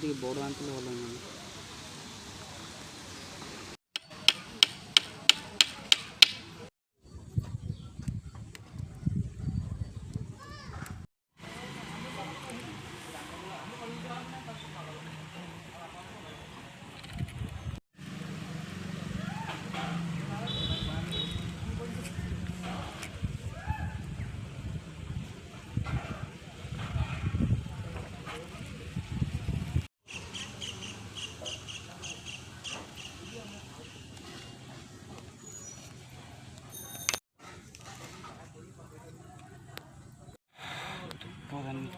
ଟିକେ ବଡ଼ ଆଣିଥିଲେ ଭଲ ହେଇଥାନ୍ତା।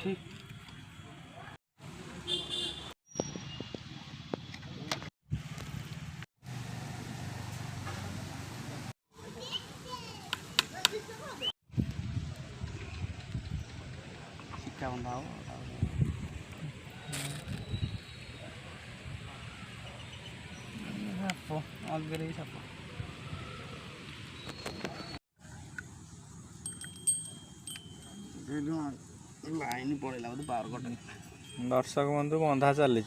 ठीक शिक्षा बंदा हो साप अगरे साप लाइन पड़ेगा बोधे पावर कट। दर्शक बंधु बंधा चली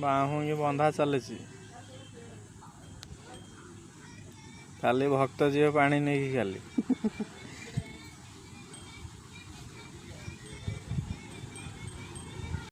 बाहू ये बंधा चली खाली भक्त जीव पानी नहीं खाली